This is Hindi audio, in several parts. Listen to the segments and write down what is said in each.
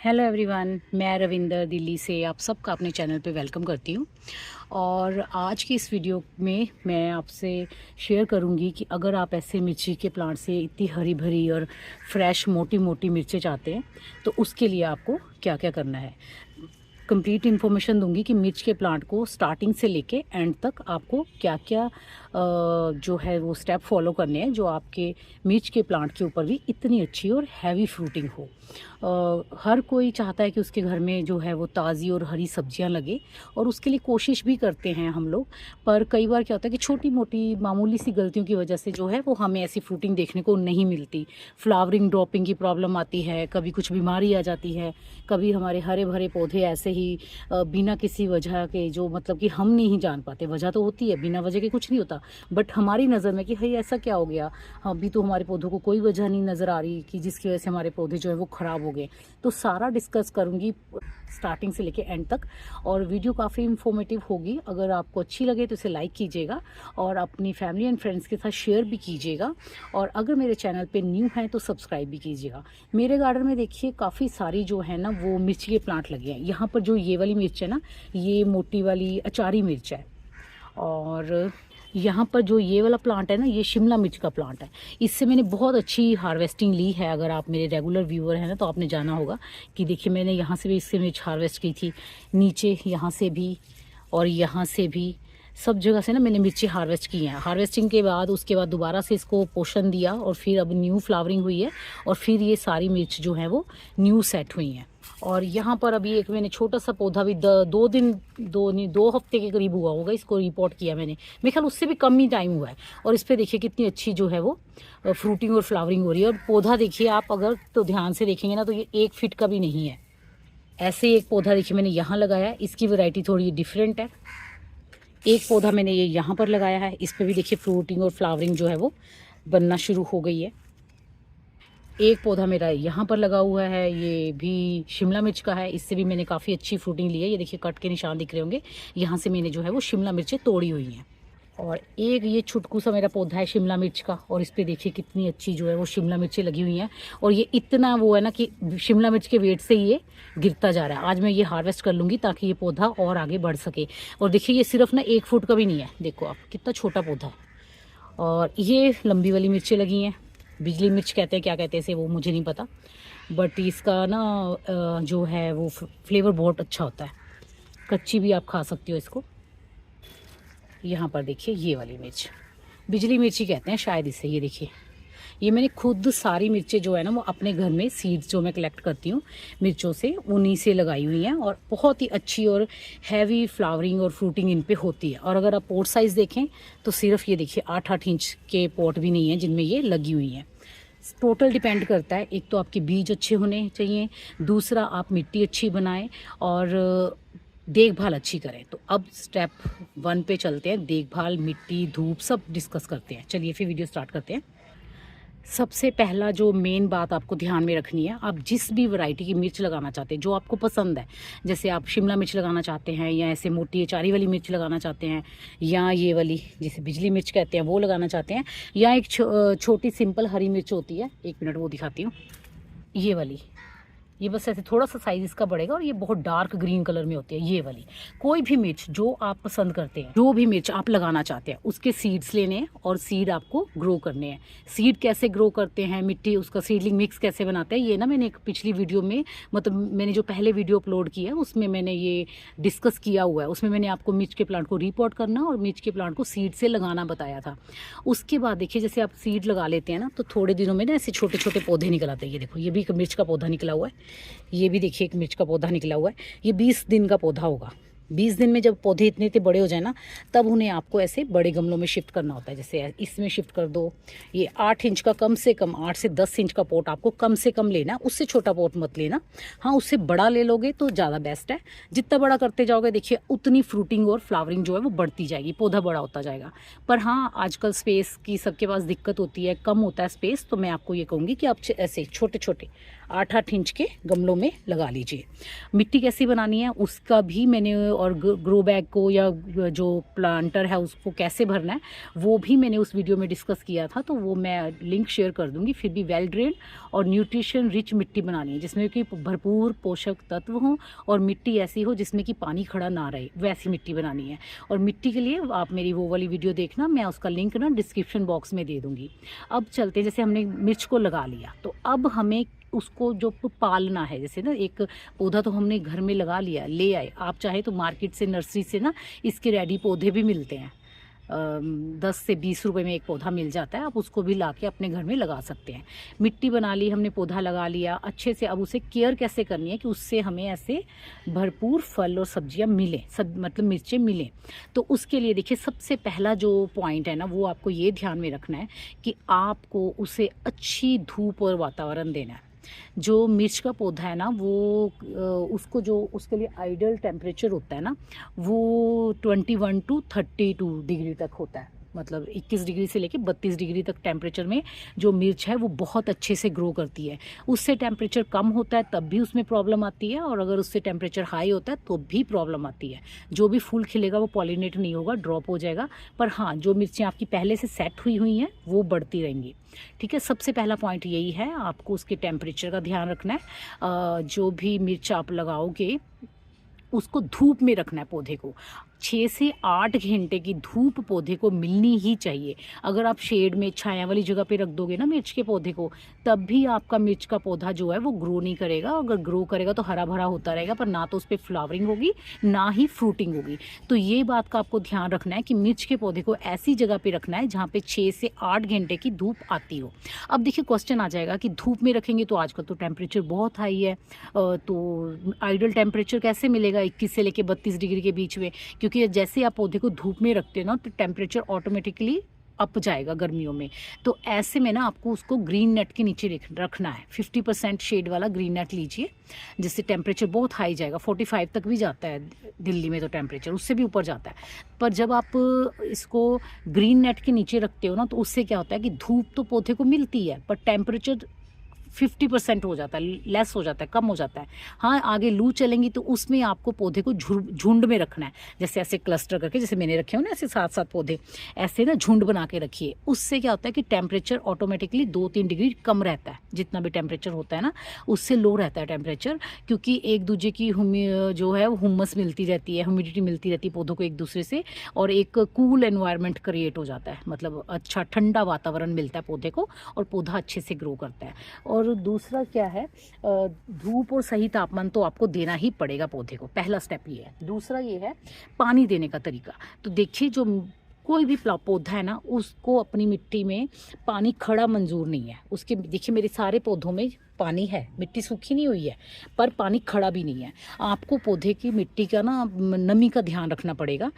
हेलो एवरीवन, मैं रविंदर दिल्ली से आप सबका अपने चैनल पे वेलकम करती हूँ। और आज की इस वीडियो में मैं आपसे शेयर करूँगी कि अगर आप ऐसे मिर्ची के प्लांट से इतनी हरी भरी और फ्रेश मोटी मोटी मिर्चें चाहते हैं तो उसके लिए आपको क्या क्या करना है। कंप्लीट इन्फॉर्मेशन दूंगी कि मिर्च के प्लांट को स्टार्टिंग से लेके एंड तक आपको क्या क्या जो है वो स्टेप फॉलो करने हैं जो आपके मिर्च के प्लांट के ऊपर भी इतनी अच्छी और हैवी फ्रूटिंग हो। हर कोई चाहता है कि उसके घर में जो है वो ताज़ी और हरी सब्जियां लगे और उसके लिए कोशिश भी करते हैं हम लोग। पर कई बार क्या होता है कि छोटी मोटी मामूली सी गलतियों की वजह से जो है वो हमें ऐसी फ्रूटिंग देखने को नहीं मिलती। फ्लावरिंग ड्रॉपिंग की प्रॉब्लम आती है, कभी कुछ बीमारी आ जाती है, कभी हमारे हरे भरे पौधे ऐसे ही बिना किसी वजह के जो मतलब कि हम नहीं जान पाते। वजह तो होती है, बिना वजह के कुछ नहीं होता, बट हमारी नज़र में कि भाई ऐसा क्या हो गया, अभी तो हमारे पौधों को कोई वजह नहीं नज़र आ रही कि जिसकी वजह से हमारे पौधे जो है वो ख़राब हो गए। तो सारा डिस्कस करूँगी स्टार्टिंग से लेके एंड तक, और वीडियो काफ़ी इन्फॉर्मेटिव होगी। अगर आपको अच्छी लगे तो इसे लाइक कीजिएगा और अपनी फैमिली एंड फ्रेंड्स के साथ शेयर भी कीजिएगा। और अगर मेरे चैनल पे न्यू हैं तो सब्सक्राइब भी कीजिएगा। मेरे गार्डन में देखिए काफ़ी सारी जो है ना वो मिर्ची के प्लांट लगे हैं। यहाँ पर जो ये वाली मिर्च है ना, ये मोटी वाली अचारी मिर्च है। और यहाँ पर जो ये वाला प्लांट है ना, ये शिमला मिर्च का प्लांट है। इससे मैंने बहुत अच्छी हार्वेस्टिंग ली है। अगर आप मेरे रेगुलर व्यूअर हैं ना तो आपने जाना होगा कि देखिए मैंने यहाँ से भी इससे मिर्च हार्वेस्ट की थी, नीचे यहाँ से भी और यहाँ से भी, सब जगह से ना मैंने मिर्ची हार्वेस्ट की हैं। हार्वेस्टिंग के बाद उसके बाद दोबारा से इसको पोषण दिया और फिर अब न्यू फ्लावरिंग हुई है और फिर ये सारी मिर्च जो है वो न्यू सेट हुई हैं। और यहाँ पर अभी एक मैंने छोटा सा पौधा भी 2 हफ्ते के करीब हुआ होगा, इसको रिपोर्ट किया मैंने। मेरे ख्याल उससे भी कम ही टाइम हुआ है। और इस पर देखिए कितनी अच्छी जो है वो फ्रूटिंग और फ्लावरिंग हो रही है। और पौधा देखिए आप अगर तो ध्यान से देखेंगे ना तो ये 1 फीट का भी नहीं है। ऐसे ही एक पौधा देखिए मैंने यहाँ लगाया, इसकी वैरायटी थोड़ी डिफरेंट है। एक पौधा मैंने ये यहाँ पर लगाया है, इस पर भी देखिए फ्रूटिंग और फ्लावरिंग जो है वो बनना शुरू हो गई है। एक पौधा मेरा यहाँ पर लगा हुआ है, ये भी शिमला मिर्च का है। इससे भी मैंने काफ़ी अच्छी फ्रूटिंग ली है। ये देखिए कट के निशान दिख रहे होंगे, यहाँ से मैंने जो है वो शिमला मिर्चें तोड़ी हुई हैं। और एक ये छुटकू सा मेरा पौधा है शिमला मिर्च का, और इस पर देखिए कितनी अच्छी जो है वो शिमला मिर्चें लगी हुई हैं। और ये इतना वो है ना कि शिमला मिर्च के वेट से ये गिरता जा रहा है। आज मैं ये हार्वेस्ट कर लूँगी ताकि ये पौधा और आगे बढ़ सके। और देखिए ये सिर्फ ना 1 फुट का भी नहीं है, देखो आप कितना छोटा पौधा है। और ये लंबी वाली मिर्चें लगी हैं, बिजली मिर्च कहते हैं, क्या कहते हैं इसे वो मुझे नहीं पता, बट इसका ना जो है वो फ्लेवर बहुत अच्छा होता है। कच्ची भी आप खा सकते हो इसको। यहाँ पर देखिए ये वाली मिर्च बिजली मिर्ची कहते हैं शायद इसे। ये देखिए ये मैंने खुद सारी मिर्चें जो है ना वो अपने घर में सीड्स जो मैं कलेक्ट करती हूँ मिर्चों से, उन्हीं से लगाई हुई हैं। और बहुत ही अच्छी और हैवी फ्लावरिंग और फ्रूटिंग इन पे होती है। और अगर आप पोट साइज़ देखें तो सिर्फ ये देखिए 8-8 इंच के पोट भी नहीं है जिनमें ये लगी हुई हैं। टोटल डिपेंड करता है, एक तो आपके बीज अच्छे होने चाहिए, दूसरा आप मिट्टी अच्छी बनाएं और देखभाल अच्छी करें। तो अब स्टेप 1 पे चलते हैं, देखभाल, मिट्टी, धूप सब डिस्कस करते हैं। चलिए फिर वीडियो स्टार्ट करते हैं। सबसे पहला जो मेन बात आपको ध्यान में रखनी है, आप जिस भी वैरायटी की मिर्च लगाना चाहते हैं जो आपको पसंद है, जैसे आप शिमला मिर्च लगाना चाहते हैं या ऐसे मोटी अचारी वाली मिर्च लगाना चाहते हैं, या ये वाली जिसे बिजली मिर्च कहते हैं वो लगाना चाहते हैं, या एक छोटी सिंपल हरी मिर्च होती है, 1 मिनट वो दिखाती हूँ, ये वाली, ये बस ऐसे थोड़ा सा साइज इसका बढ़ेगा और ये बहुत डार्क ग्रीन कलर में होती है ये वाली। कोई भी मिर्च जो आप पसंद करते हैं, जो भी मिर्च आप लगाना चाहते हैं, उसके सीड्स लेने हैं और सीड आपको ग्रो करने हैं। सीड कैसे ग्रो करते हैं, मिट्टी उसका सीडलिंग मिक्स कैसे बनाते हैं, ये ना मैंने एक पिछली वीडियो में, मतलब मैंने जो पहले वीडियो अपलोड की है उसमें मैंने ये डिस्कस किया हुआ है। उसमें मैंने आपको मिर्च के प्लांट को रिपोर्ट करना और मिर्च के प्लांट को सीड से लगाना बताया था। उसके बाद देखिए जैसे आप सीड लगा लेते हैं ना तो थोड़े दिनों में ना ऐसे छोटे छोटे पौधे निकल आते हैं। ये देखो ये भी एक मिर्च का पौधा निकला हुआ है, ये भी देखिए एक मिर्च का पौधा निकला हुआ है। ये 20 दिन का पौधा होगा। 20 दिन में जब पौधे इतने इतने बड़े हो जाए ना तब उन्हें आपको ऐसे बड़े गमलों में शिफ्ट करना होता है। जैसे इसमें शिफ्ट कर दो। ये 8 इंच का, कम से कम 8 से 10 इंच का पॉट आपको कम से कम लेना, उससे छोटा पॉट मत लेना। हाँ उससे बड़ा ले लोगे तो ज़्यादा बेस्ट है। जितना बड़ा करते जाओगे देखिए उतनी फ्रूटिंग और फ्लावरिंग जो है वो बढ़ती जाएगी, पौधा बड़ा होता जाएगा। पर हाँ आजकल स्पेस की सबके पास दिक्कत होती है, कम होता है स्पेस, तो मैं आपको ये कहूँगी कि आप ऐसे छोटे छोटे 8-8 इंच के गमलों में लगा लीजिए। मिट्टी कैसी बनानी है उसका भी मैंने, और ग्रो बैग को या जो प्लांटर है उसको कैसे भरना है वो भी मैंने उस वीडियो में डिस्कस किया था, तो वो मैं लिंक शेयर कर दूंगी। फिर भी वेल ड्रेन और न्यूट्रिशन रिच मिट्टी बनानी है जिसमें कि भरपूर पोषक तत्व हों और मिट्टी ऐसी हो जिसमें कि पानी खड़ा ना रहे, वैसी मिट्टी बनानी है। और मिट्टी के लिए आप मेरी वो वाली वीडियो देखना, मैं उसका लिंक ना डिस्क्रिप्शन बॉक्स में दे दूँगी। अब चलते, जैसे हमने मिर्च को लगा लिया तो अब हमें उसको जो पालना है, जैसे ना एक पौधा तो हमने घर में लगा लिया, ले आए, आप चाहे तो मार्केट से, नर्सरी से ना इसके रेडी पौधे भी मिलते हैं। 10 से 20 रुपए में एक पौधा मिल जाता है, आप उसको भी लाके अपने घर में लगा सकते हैं। मिट्टी बना ली हमने, पौधा लगा लिया अच्छे से। अब उसे केयर कैसे करनी है कि उससे हमें ऐसे भरपूर फल और सब्जियां मिलें, मतलब मिर्चें मिलें। तो उसके लिए देखिए सबसे पहला जो पॉइंट है ना वो आपको ये ध्यान में रखना है कि आपको उसे अच्छी धूप और वातावरण देना है। जो मिर्च का पौधा है ना वो उसको जो उसके लिए आइडियल टेम्परेचर होता है ना वो 21 टू 32 डिग्री तक होता है। मतलब 21 डिग्री से लेके 32 डिग्री तक टेम्परेचर में जो मिर्च है वो बहुत अच्छे से ग्रो करती है। उससे टेम्परेचर कम होता है तब भी उसमें प्रॉब्लम आती है, और अगर उससे टेम्परेचर हाई होता है तो भी प्रॉब्लम आती है। जो भी फूल खिलेगा वो पॉलिनेट नहीं होगा, ड्रॉप हो जाएगा। पर हाँ, जो मिर्चें आपकी पहले से सेट हुई हैं वो बढ़ती रहेंगी। ठीक है, सबसे पहला पॉइंट यही है, आपको उसके टेम्परेचर का ध्यान रखना है। जो भी मिर्च आप लगाओगे उसको धूप में रखना है पौधे को। 6 से 8 घंटे की धूप पौधे को मिलनी ही चाहिए। अगर आप शेड में, छाया वाली जगह पे रख दोगे ना मिर्च के पौधे को, तब भी आपका मिर्च का पौधा जो है वो ग्रो नहीं करेगा। अगर ग्रो करेगा तो हरा भरा होता रहेगा, पर ना तो उस पर फ्लावरिंग होगी ना ही फ्रूटिंग होगी। तो ये बात का आपको ध्यान रखना है कि मिर्च के पौधे को ऐसी जगह पे रखना है जहाँ पे 6 से 8 घंटे की धूप आती हो। अब देखिए क्वेश्चन आ जाएगा कि धूप में रखेंगे तो आजकल तो टेम्परेचर बहुत हाई है, तो आइडियल टेम्परेचर कैसे मिलेगा 21 से लेके 32 डिग्री के बीच में? क्योंकि जैसे आप पौधे को धूप में रखते हो ना तो टेम्परेचर ऑटोमेटिकली अप जाएगा गर्मियों में। तो ऐसे में ना आपको उसको ग्रीन नेट के नीचे रखना है। 50% शेड वाला ग्रीन नेट लीजिए, जिससे टेम्परेचर बहुत हाई जाएगा। 45 तक भी जाता है दिल्ली में, तो टेम्परेचर उससे भी ऊपर जाता है। पर जब आप इसको ग्रीन नेट के नीचे रखते हो ना तो उससे क्या होता है कि धूप तो पौधे को मिलती है पर टेम्परेचर 50% हो जाता है, लेस हो जाता है, कम हो जाता है। हाँ, आगे लू चलेंगी तो उसमें आपको पौधे को झुंड में रखना है। जैसे ऐसे क्लस्टर करके, जैसे मैंने रखे हो ना ऐसे 7-7 पौधे, ऐसे ना झुंड बना के रखिए। उससे क्या होता है कि टेम्परेचर ऑटोमेटिकली 2-3 डिग्री कम रहता है। जितना भी टेम्परेचर होता है ना उससे लो रहता है टेम्परेचर, क्योंकि एक दूसरे की जो है हुम्मस मिलती रहती है, ह्यूमिडिटी मिलती रहती है पौधों को एक दूसरे से, और एक कूल एनवायरनमेंट क्रिएट हो जाता है। मतलब अच्छा ठंडा वातावरण मिलता है पौधे को और पौधा अच्छे से ग्रो करता है। और दूसरा क्या है, धूप और सही तापमान तो आपको देना ही पड़ेगा पौधे को, पहला स्टेप ये है। दूसरा ये है पानी देने का तरीका। तो देखिए जो कोई भी पौधा है ना उसको अपनी मिट्टी में पानी खड़ा मंजूर नहीं है। उसके देखिए मेरे सारे पौधों में पानी है, मिट्टी सूखी नहीं हुई है पर पानी खड़ा भी नहीं है। आपको पौधे की मिट्टी का ना नमी का ध्यान रखना पड़ेगा।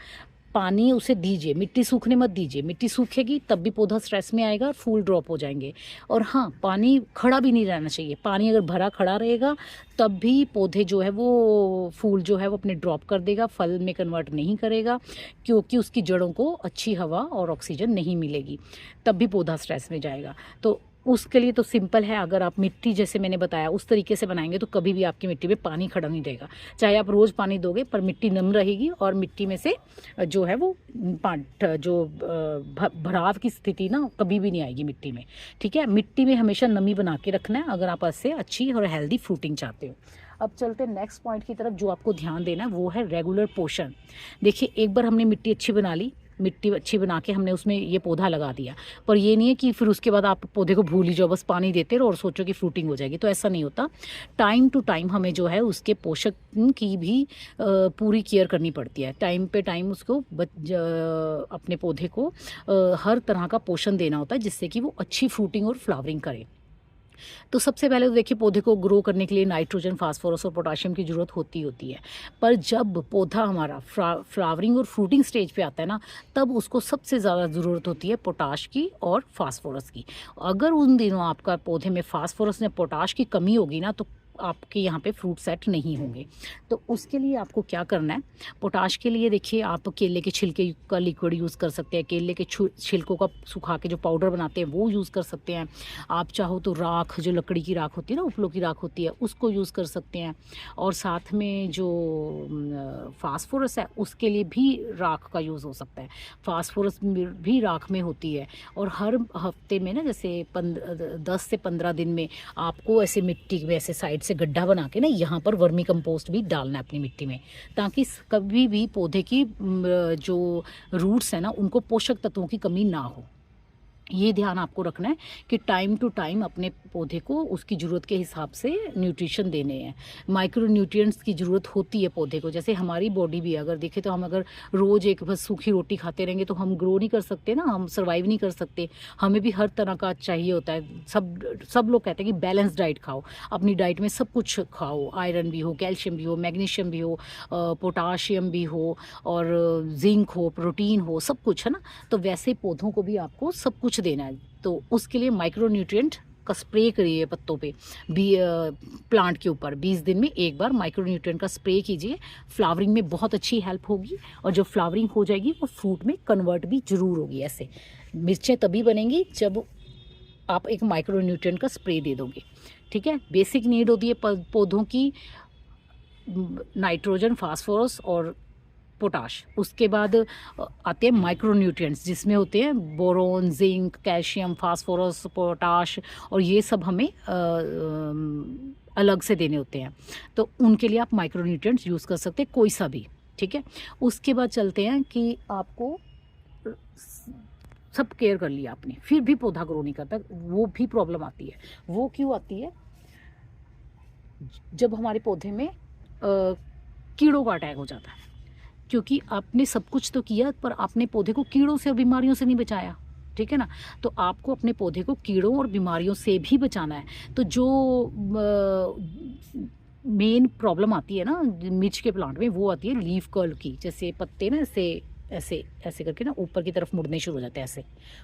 पानी उसे दीजिए, मिट्टी सूखने मत दीजिए। मिट्टी सूखेगी तब भी पौधा स्ट्रेस में आएगा और फूल ड्रॉप हो जाएंगे। और हाँ, पानी खड़ा भी नहीं रहना चाहिए। पानी अगर भरा खड़ा रहेगा तब भी पौधे जो है वो फूल जो है वो अपने ड्रॉप कर देगा, फल में कन्वर्ट नहीं करेगा, क्योंकि उसकी जड़ों को अच्छी हवा और ऑक्सीजन नहीं मिलेगी, तब भी पौधा स्ट्रेस में जाएगा। तो उसके लिए तो सिंपल है, अगर आप मिट्टी जैसे मैंने बताया उस तरीके से बनाएंगे तो कभी भी आपकी मिट्टी में पानी खड़ा नहीं रहेगा। चाहे आप रोज़ पानी दोगे पर मिट्टी नम रहेगी और मिट्टी में से जो है वो जो भराव की स्थिति ना कभी भी नहीं आएगी मिट्टी में। ठीक है, मिट्टी में हमेशा नमी बना के रखना है अगर आप ऐसे अच्छी और हेल्दी फ्रूटिंग चाहते हो। अब चलते नेक्स्ट पॉइंट की तरफ। जो आपको ध्यान देना है वो है रेगुलर पोषण। देखिए एक बार हमने मिट्टी अच्छी बना ली, मिट्टी अच्छी बना के हमने उसमें ये पौधा लगा दिया, पर ये नहीं है कि फिर उसके बाद आप पौधे को भूल ही जाओ, बस पानी देते रहो और सोचो कि फ्रूटिंग हो जाएगी। तो ऐसा नहीं होता। टाइम टू टाइम हमें जो है उसके पोषक की भी पूरी केयर करनी पड़ती है। टाइम पे टाइम उसको अपने पौधे को हर तरह का पोषण देना होता है जिससे कि वो अच्छी फ्रूटिंग और फ्लावरिंग करे। तो सबसे पहले तो देखिए पौधे को ग्रो करने के लिए नाइट्रोजन, फास्फोरस और पोटाशियम की ज़रूरत होती है। पर जब पौधा हमारा फ्लावरिंग और फ्रूटिंग स्टेज पे आता है ना तब उसको सबसे ज़्यादा ज़रूरत होती है पोटाश की और फास्फोरस की। अगर उन दिनों आपका पौधे में फास्फोरस या पोटाश की कमी होगी ना तो आपके यहाँ पे फ्रूट सेट नहीं होंगे। तो उसके लिए आपको क्या करना है, पोटाश के लिए देखिए आप केले के छिलके का लिक्विड यूज़ कर सकते हैं, केले के छिलकों का सुखा के जो पाउडर बनाते हैं वो यूज़ कर सकते हैं। आप चाहो तो राख, जो लकड़ी की राख होती है ना, उपलों की राख होती है, उसको यूज़ कर सकते हैं। और साथ में जो फास्फोरस है उसके लिए भी राख का यूज़ हो सकता है। फास्फोरस भी राख में होती है। और हर हफ्ते में ना, जैसे 10 से 15 दिन में आपको ऐसे मिट्टी में ऐसे साइड से गड्ढा बना के ना, यहाँ पर वर्मी कंपोस्ट भी डालना है अपनी मिट्टी में, ताकि कभी भी पौधे की जो रूट्स है ना, उनको पोषक तत्वों की कमी ना हो। ये ध्यान आपको रखना है कि टाइम टू टाइम अपने पौधे को उसकी ज़रूरत के हिसाब से न्यूट्रिशन देने हैं। माइक्रो न्यूट्रिएंट्स की ज़रूरत होती है पौधे को। जैसे हमारी बॉडी भी अगर देखें तो हम अगर रोज़ एक बस सूखी रोटी खाते रहेंगे तो हम ग्रो नहीं कर सकते ना, हम सर्वाइव नहीं कर सकते। हमें भी हर तरह का चाहिए होता है। सब लोग कहते हैं कि बैलेंस डाइट खाओ, अपनी डाइट में सब कुछ खाओ, आयरन भी हो, कैल्शियम भी हो, मैग्नीशियम भी हो, पोटाशियम भी हो, और जिंक हो, प्रोटीन हो, सब कुछ है ना। तो वैसे पौधों को भी आपको सब कुछ देना है। तो उसके लिए माइक्रो न्यूट्रिएंट का स्प्रे करिए पत्तों पे भी, प्लांट के ऊपर 20 दिन में एक बार माइक्रो न्यूट्रिएंट का स्प्रे कीजिए। फ्लावरिंग में बहुत अच्छी हेल्प होगी, और जब फ्लावरिंग हो जाएगी वो फ्रूट में कन्वर्ट भी जरूर होगी। ऐसे मिर्चें तभी बनेंगी जब आप एक माइक्रो न्यूट्रिएंट का स्प्रे दे दोगे। ठीक है, बेसिक नीड होती है पौधों की नाइट्रोजन, फास्फोरस और पोटाश। उसके बाद आते हैं माइक्रो न्यूट्रिएंट्स, जिसमें होते हैं boron, zinc, calcium, phosphorus, potash, और ये सब हमें अलग से देने होते हैं। तो उनके लिए आप माइक्रो न्यूट्रिएंट्स यूज़ कर सकते हैं, कोई सा भी। ठीक है, उसके बाद चलते हैं कि आपको सब केयर कर लिया आपने, फिर भी पौधा ग्रो नहीं करता, वो भी प्रॉब्लम आती है। वो क्यों आती है? जब हमारे पौधे में कीड़ों का अटैक हो जाता है, क्योंकि आपने सब कुछ तो किया पर आपने पौधे को कीड़ों से और बीमारियों से नहीं बचाया। ठीक है ना, तो आपको अपने पौधे को कीड़ों और बीमारियों से भी बचाना है। तो जो मेन प्रॉब्लम आती है ना मिर्च के प्लांट में, वो आती है लीफ कर्ल की। जैसे पत्ते ना ऐसे ऐसे ऐसे करके ना ऊपर की तरफ मुड़ने शुरू हो जाते हैं, ऐसे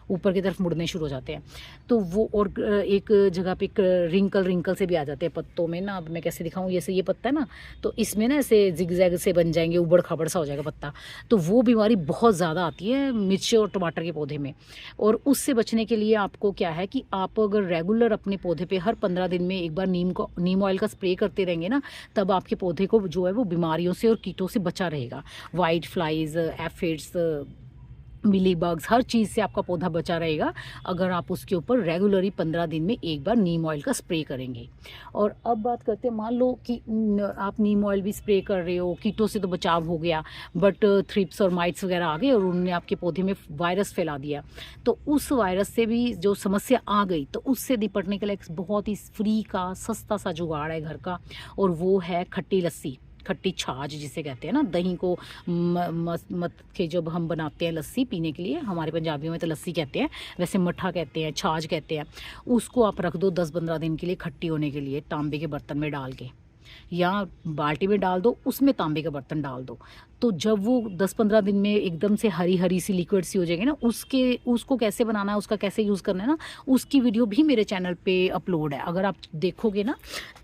ऊपर की तरफ मुड़ने शुरू हो जाते हैं। तो वो, और एक जगह पे रिंकल से भी आ जाते हैं पत्तों में ना। अब मैं कैसे दिखाऊं, जैसे ये पत्ता है ना, तो इसमें ना ऐसे जिगजैग से बन जाएंगे, उबड़ खाबड़ सा हो जाएगा पत्ता। तो वो बीमारी बहुत ज़्यादा आती है मिर्च और टमाटर के पौधे में। और उससे बचने के लिए आपको क्या है कि आप अगर रेगुलर अपने पौधे पर हर 15 दिन में एक बार नीम ऑयल का स्प्रे करते रहेंगे ना, तब आपके पौधे को जो है वो बीमारियों से और कीटों से बचा रहेगा। वाइट फ्लाइज, एफिड्स, मिली बग्स, हर चीज़ से आपका पौधा बचा रहेगा अगर आप उसके ऊपर रेगुलरली 15 दिन में एक बार नीम ऑयल का स्प्रे करेंगे। और अब बात करते हैं, मान लो कि आप नीम ऑयल भी स्प्रे कर रहे हो, कीटों से तो बचाव हो गया, बट थ्रिप्स और माइट्स वगैरह आ गए और उन्होंने आपके पौधे में वायरस फैला दिया। तो उस वायरस से भी जो समस्या आ गई, तो उससे निपटने के लिए एक बहुत ही फ्री का सस्ता सा जुगाड़ है घर का, और वो है खट्टी लस्सी, खट्टी छाछ जिसे कहते हैं ना। दही को मत के जब हम बनाते हैं लस्सी पीने के लिए, हमारे पंजाबियों में तो लस्सी कहते हैं, वैसे मट्ठा कहते हैं, छाछ कहते हैं। उसको आप रख दो 10-15 दिन के लिए खट्टी होने के लिए, तांबे के बर्तन में डाल के, या बाल्टी में डाल दो, उसमें तांबे का बर्तन डाल दो। तो जब वो 10-15 दिन में एकदम से हरी हरी सी लिक्विड सी हो जाएगी ना, उसको कैसे बनाना है, उसका कैसे यूज़ करना है ना, उसकी वीडियो भी मेरे चैनल पे अपलोड है। अगर आप देखोगे ना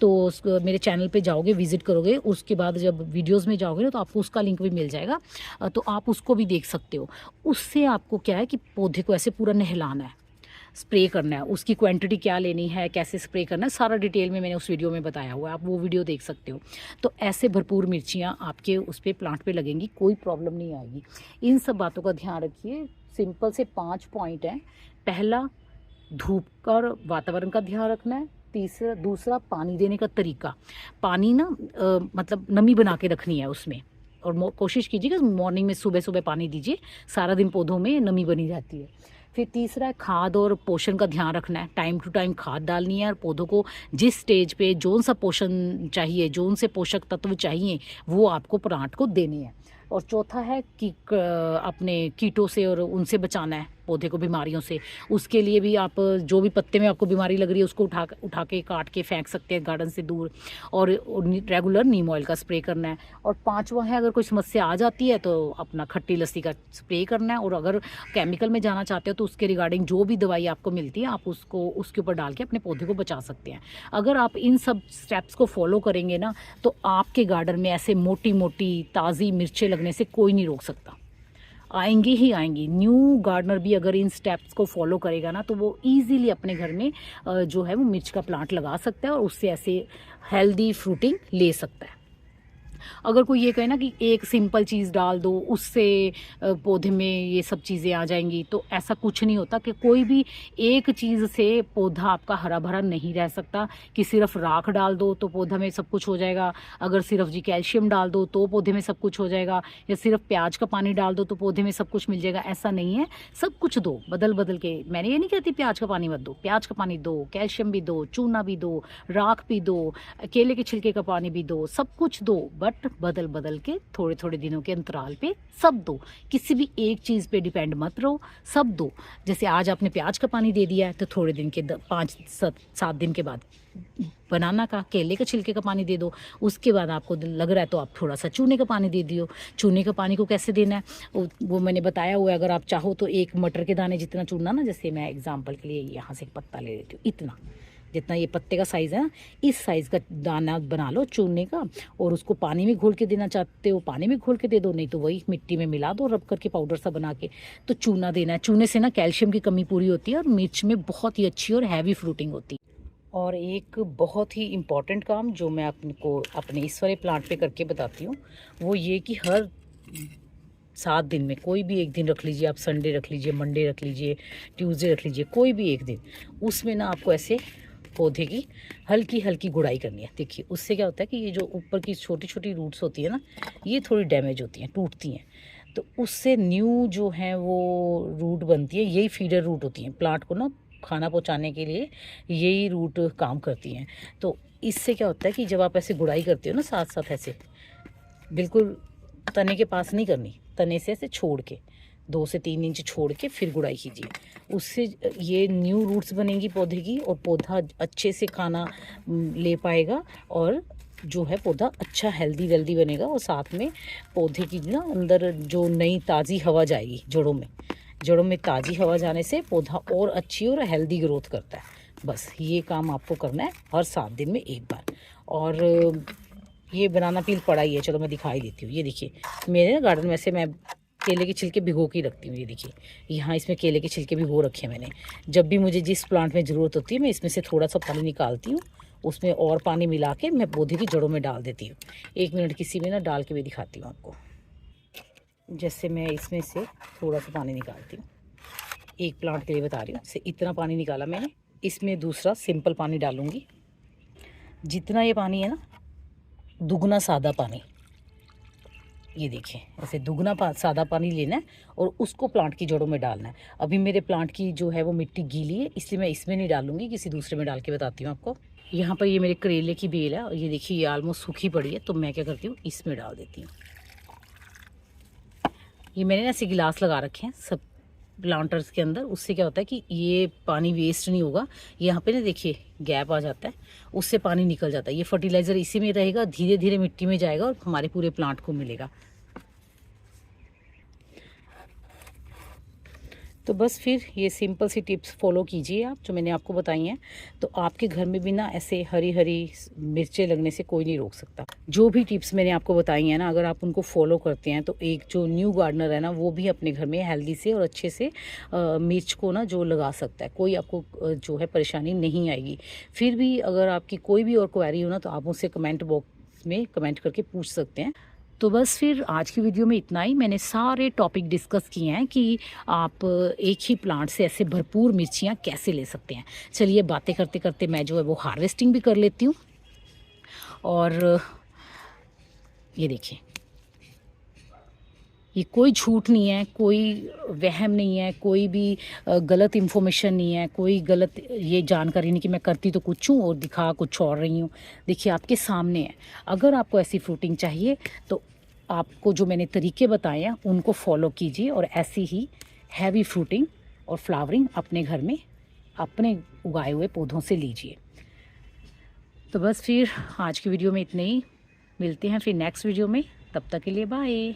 तो मेरे चैनल पे जाओगे, विजिट करोगे, उसके बाद जब वीडियोज़ में जाओगे ना तो आपको उसका लिंक भी मिल जाएगा, तो आप उसको भी देख सकते हो। उससे आपको क्या है कि पौधे को ऐसे पूरा नहलाना है, स्प्रे करना है, उसकी क्वांटिटी क्या लेनी है, कैसे स्प्रे करना है, सारा डिटेल में मैंने उस वीडियो में बताया हुआ है, आप वो वीडियो देख सकते हो। तो ऐसे भरपूर मिर्चियाँ आपके उस पर प्लांट पे लगेंगी, कोई प्रॉब्लम नहीं आएगी। इन सब बातों का ध्यान रखिए। सिंपल से 5 पॉइंट हैं। पहला, धूप का और वातावरण का ध्यान रखना है। दूसरा पानी देने का तरीका, पानी ना मतलब नमी बना के रखनी है उसमें, और कोशिश कीजिएगा मॉर्निंग में सुबह सुबह पानी दीजिए, सारा दिन पौधों में नमी बनी रहती है। फिर तीसरा है खाद और पोषण का ध्यान रखना है, टाइम टू टाइम खाद डालनी है, और पौधों को जिस स्टेज पे जौन सा पोषण चाहिए, जौन से पोषक तत्व चाहिए, वो आपको प्लांट को देने हैं। और चौथा है कि अपने कीटों से और उनसे बचाना है पौधे को बीमारियों से। उसके लिए भी आप जो भी पत्ते में आपको बीमारी लग रही है उसको उठा के काट के फेंक सकते हैं गार्डन से दूर, और रेगुलर नीम ऑयल का स्प्रे करना है। और पांचवा है, अगर कोई समस्या आ जाती है तो अपना खट्टी लस्सी का स्प्रे करना है। और अगर केमिकल में जाना चाहते हो तो उसके रिगार्डिंग जो भी दवाई आपको मिलती है आप उसको उसके ऊपर डाल के अपने पौधे को बचा सकते हैं। अगर आप इन सब स्टेप्स को फॉलो करेंगे ना तो आपके गार्डन में ऐसे मोटी मोटी ताज़ी मिर्चें लगने से कोई नहीं रोक सकता, आएंगी ही आएंगी। न्यू गार्डनर भी अगर इन स्टेप्स को फॉलो करेगा ना तो वो इजीली अपने घर में जो है वो मिर्च का प्लांट लगा सकता है और उससे ऐसे हेल्दी फ्रूटिंग ले सकता है। अगर कोई ये कहे ना कि एक सिंपल चीज़ डाल दो उससे पौधे में ये सब चीज़ें आ जाएंगी, तो ऐसा कुछ नहीं होता कि कोई भी एक चीज़ से पौधा आपका हरा भरा नहीं रह सकता कि सिर्फ राख डाल दो तो पौधा में सब कुछ हो जाएगा, अगर सिर्फ जी कैल्शियम डाल दो तो पौधे में सब कुछ हो जाएगा, या सिर्फ प्याज का पानी डाल दो तो पौधे में सब कुछ मिल जाएगा। ऐसा नहीं है, सब कुछ दो बदल बदल के। मैंने ये नहीं कहती प्याज का पानी मत दो, प्याज का पानी दो, कैल्शियम भी दो, चूना भी दो, राख भी दो, केले के छिलके का पानी भी दो, सब कुछ दो, बट बदल बदल के थोड़े थोड़े दिनों के अंतराल पे सब दो। किसी भी एक चीज़ पे डिपेंड मत रहो, सब दो। जैसे आज आपने प्याज का पानी दे दिया है तो थोड़े दिन के 5-7 दिन के बाद बनाना का, केले के छिलके का पानी दे दो। उसके बाद आपको लग रहा है तो आप थोड़ा सा चूने का पानी दे दियो। चूने का पानी को कैसे देना है वो मैंने बताया हुआ है। अगर आप चाहो तो एक मटर के दाने जितना चूना ना, जैसे मैं एग्जाम्पल के लिए यहाँ से एक पत्ता ले लेती हूँ, इतना जितना ये पत्ते का साइज़ है ना, इस साइज़ का दाना बना लो चूने का, और उसको पानी में घोल के देना चाहते हो पानी में घोल के दे दो, नहीं तो वही मिट्टी में मिला दो रब करके पाउडर सा बना के। तो चूना देना है, चूने से ना कैल्शियम की कमी पूरी होती है और मिर्च में बहुत ही अच्छी और हैवी फ्रूटिंग होती है। और एक बहुत ही इम्पॉर्टेंट काम जो मैं आपको अपने इस वाले प्लांट पे करके बताती हूँ, वो ये कि हर 7 दिन में कोई भी एक दिन रख लीजिए, आप संडे रख लीजिए, मंडे रख लीजिए, ट्यूसडे रख लीजिए, कोई भी एक दिन, उसमें ना आपको ऐसे पौधे की हल्की हल्की गुड़ाई करनी है। देखिए उससे क्या होता है कि ये जो ऊपर की छोटी छोटी रूट्स होती है ना, ये थोड़ी डैमेज होती हैं, टूटती हैं, तो उससे न्यू जो है वो रूट बनती है। यही फीडर रूट होती हैं, प्लांट को ना खाना पहुंचाने के लिए यही रूट काम करती हैं। तो इससे क्या होता है कि जब आप ऐसे गुड़ाई करते हो ना साथ साथ, ऐसे बिल्कुल तने के पास नहीं करनी, तने से ऐसे छोड़ के 2 से 3 इंच छोड़ के फिर गुड़ाई कीजिए। उससे ये न्यू रूट्स बनेंगी पौधे की, और पौधा अच्छे से खाना ले पाएगा, और जो है पौधा अच्छा हेल्दी वेल्दी बनेगा। और साथ में पौधे की ना अंदर जो नई ताज़ी हवा जाएगी जड़ों में ताज़ी हवा जाने से पौधा और अच्छी और हेल्दी ग्रोथ करता है। बस ये काम आपको करना है हर 7 दिन में एक बार। और ये बनाना पील पड़ा ही है, चलो मैं दिखाई देती हूँ। ये देखिए मेरे गार्डन में से मैं केले के छिलके भिगो के रखती हूँ। ये देखिए यहाँ इसमें केले के छिलके भिगो रखे हैं मैंने। जब भी मुझे जिस प्लांट में ज़रूरत होती है मैं इसमें से थोड़ा सा पानी निकालती हूँ, उसमें और पानी मिला के मैं पौधे की जड़ों में डाल देती हूँ। 1 मिनट किसी में ना डाल के भी दिखाती हूँ आपको। जैसे मैं इसमें से थोड़ा सा पानी निकालती हूँ, एक प्लांट के लिए बता रही हूँ, से इतना पानी निकाला मैंने। इसमें दूसरा सिंपल पानी डालूँगी, जितना ये पानी है ना दुगना सादा पानी। ये देखिए ऐसे दुगना सादा पानी लेना है और उसको प्लांट की जड़ों में डालना है। अभी मेरे प्लांट की जो है वो मिट्टी गीली है, इसलिए मैं इसमें नहीं डालूंगी, किसी दूसरे में डाल के बताती हूँ आपको। यहाँ पर ये मेरे करेले की बेल है और ये देखिए ये ऑलमोस्ट सूखी पड़ी है, तो मैं क्या करती हूँ इसमें डाल देती हूँ। ये मैंने ना ऐसे गिलास लगा रखे हैं सब प्लांटर्स के अंदर, उससे क्या होता है कि ये पानी वेस्ट नहीं होगा। यहाँ पे ना देखिए गैप आ जाता है, उससे पानी निकल जाता है। ये फर्टिलाइज़र इसी में रहेगा, धीरे धीरे मिट्टी में जाएगा और हमारे पूरे प्लांट को मिलेगा। तो बस फिर ये सिंपल सी टिप्स फॉलो कीजिए आप जो मैंने आपको बताई हैं, तो आपके घर में भी ना ऐसे हरी हरी मिर्चें लगने से कोई नहीं रोक सकता। जो भी टिप्स मैंने आपको बताई हैं ना, अगर आप उनको फॉलो करते हैं तो एक जो न्यू गार्डनर है ना वो भी अपने घर में हेल्दी से और अच्छे से मिर्च को ना जो लगा सकता है, कोई आपको जो है परेशानी नहीं आएगी। फिर भी अगर आपकी कोई भी और क्वेरी हो ना तो आप मुझसे कमेंट बॉक्स में कमेंट करके पूछ सकते हैं। तो बस फिर आज की वीडियो में इतना ही। मैंने सारे टॉपिक डिस्कस किए हैं कि आप एक ही प्लांट से ऐसे भरपूर मिर्चियाँ कैसे ले सकते हैं। चलिए बातें करते करते मैं जो है वो हार्वेस्टिंग भी कर लेती हूँ। और ये देखिए ये कोई झूठ नहीं है, कोई वहम नहीं है, कोई भी गलत इन्फॉर्मेशन नहीं है, कोई गलत ये जानकारी नहीं कि मैं करती तो कुछ हूँ और दिखा कुछ और रही हूँ। देखिए आपके सामने है। अगर आपको ऐसी फ्रूटिंग चाहिए तो आपको जो मैंने तरीके बताए हैं उनको फॉलो कीजिए और ऐसी ही हैवी फ्रूटिंग और फ्लावरिंग अपने घर में अपने उगाए हुए पौधों से लीजिए। तो बस फिर आज की वीडियो में इतने ही, मिलते हैं फिर नेक्स्ट वीडियो में, तब तक के लिए बाय।